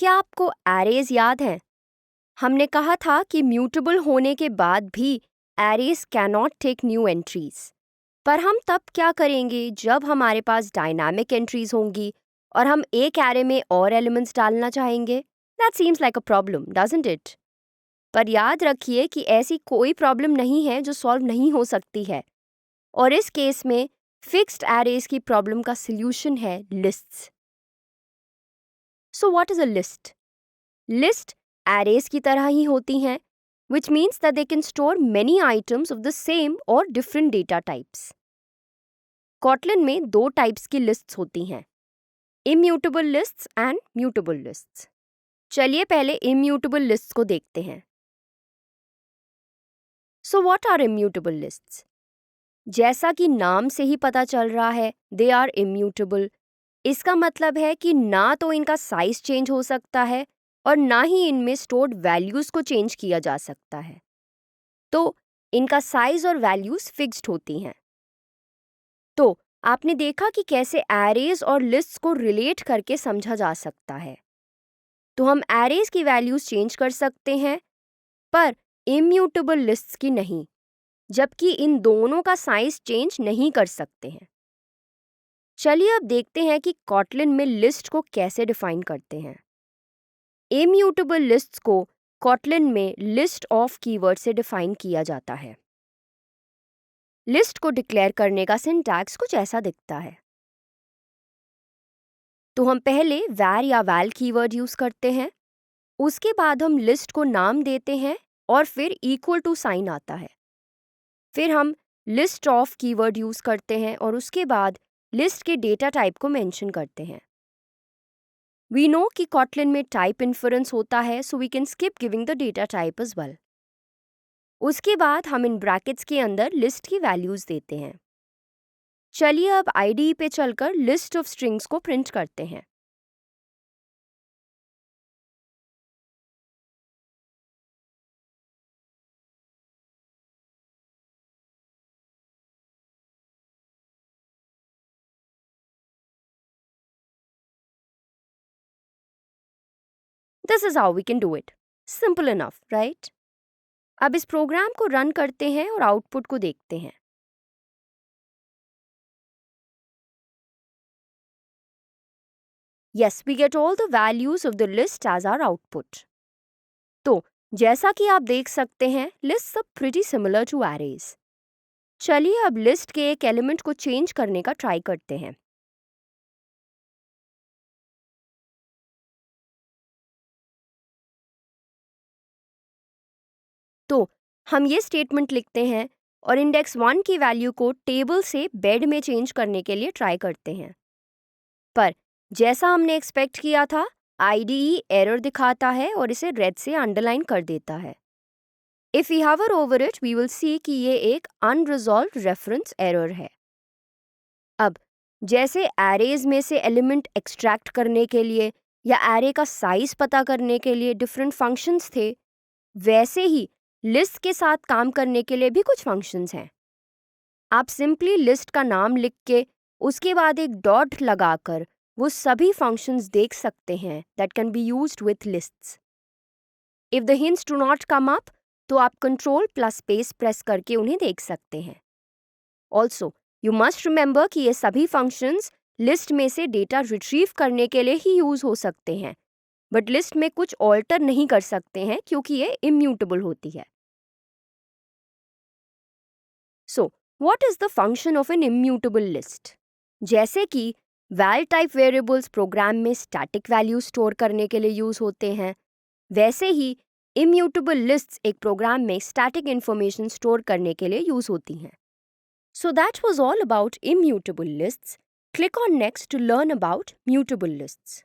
क्या आपको एरेज याद है? हमने कहा था कि म्यूटेबल होने के बाद भी arrays cannot take new entries. पर हम तब क्या करेंगे जब हमारे पास डायनामिक एंट्रीज होंगी और हम एक एरे में और एलिमेंट्स डालना चाहेंगे? That seems like a problem, doesn't it? पर याद रखिए कि ऐसी कोई प्रॉब्लम नहीं है जो सॉल्व नहीं हो सकती है। और इस केस में फिक्स्ड एरेज की प्रॉब्लम का सॉल्यूशन है lists. So what is a list? List arrays की तरह ही होती हैं, which means that they can store many items of the same or different data types. Kotlin में दो टाइप्स की लिस्ट्स होती हैं, immutable lists and mutable lists. चलिए पहले immutable lists को देखते हैं. So what are immutable lists? जैसा कि नाम से ही पता चल रहा है, they are immutable. इसका मतलब है कि ना तो इनका साइज चेंज हो सकता है और ना ही इनमें स्टोर्ड वैल्यूज को चेंज किया जा सकता है. तो इनका साइज और वैल्यूज फिक्स्ड होती हैं. तो आपने देखा कि कैसे एरेज और लिस्ट्स को रिलेट करके समझा जा सकता है. तो हम एरेज की वैल्यूज चेंज कर सकते हैं पर इम्यूटेबल लिस्ट्स की नहीं, जबकि इन दोनों का साइज चेंज नहीं कर सकते हैं. चलिए अब देखते हैं कि कॉटलिन में लिस्ट को कैसे डिफाइन करते हैं. इम्यूटेबल लिस्ट्स को कॉटलिन में लिस्ट ऑफ कीवर्ड से डिफाइन किया जाता है. लिस्ट को डिक्लेयर करने का सिंटैक्स कुछ ऐसा दिखता है. तो हम पहले var या val कीवर्ड यूज करते हैं, उसके बाद हम लिस्ट को नाम देते हैं और फिर इक्वल टू साइन आता है. फिर हम लिस्ट ऑफ कीवर्ड यूज करते हैं और उसके बाद लिस्ट के डेटा टाइप को मेंशन करते हैं. वी नो कि कॉटलिन में टाइप इन्फरेंस होता है, so we can skip giving the data type as well. उसके बाद हम इन ब्रैकेट्स के अंदर लिस्ट की वैल्यूज देते हैं. चलिए अब IDE पे चलकर लिस्ट ऑफ स्ट्रिंग्स को प्रिंट करते हैं. This is how we can do it. Simple enough, right? अब इस प्रोग्राम को रन करते हैं और आउटपुट को देखते हैं. Yes, we get all the values of the list as our output. तो जैसा कि आप देख सकते हैं, lists are pretty similar to arrays. चलिए अब लिस्ट के एक एलिमेंट को चेंज करने का ट्राई करते हैं. तो हम ये स्टेटमेंट लिखते हैं और इंडेक्स 1 की वैल्यू को टेबल से बेड में चेंज करने के लिए ट्राई करते हैं. पर जैसा हमने एक्सपेक्ट किया था, IDE एरर दिखाता है और इसे रेड से अंडरलाइन कर देता है. If we hover over it, we will see कि ये एक अनरिजॉल्व्ड रेफरेंस एरर है. अब जैसे एरेज में से एलिमेंट एक्सट्रैक्ट करने के लिए या एरे का साइज पता करने के लिए डिफरेंट फंक्शंस थे, वैसे ही लिस्ट के साथ काम करने के लिए भी कुछ फंक्शंस हैं. आप सिंपली लिस्ट का नाम लिख के उसके बाद एक डॉट लगाकर वो सभी फंक्शंस देख सकते हैं that can be used with lists. If the hints do not come up, तो आप कंट्रोल प्लस स्पेस प्रेस करके उन्हें देख सकते हैं. ऑल्सो यू मस्ट रिमेंबर कि ये सभी फंक्शंस लिस्ट में से डेटा रिट्रीव करने के लिए ही यूज हो सकते हैं, बट लिस्ट में कुछ ऑल्टर नहीं कर सकते हैं क्योंकि ये इम्यूटेबल होती है. So what is the function of an immutable list? जैसे कि val टाइप वेरिएबल्स प्रोग्राम में स्टैटिक वैल्यू स्टोर करने के लिए यूज होते हैं, वैसे ही इम्यूटेबल लिस्ट्स एक प्रोग्राम में स्टैटिक इंफॉर्मेशन स्टोर करने के लिए यूज होती हैं. So that was all about immutable lists. Click on next to learn about mutable lists.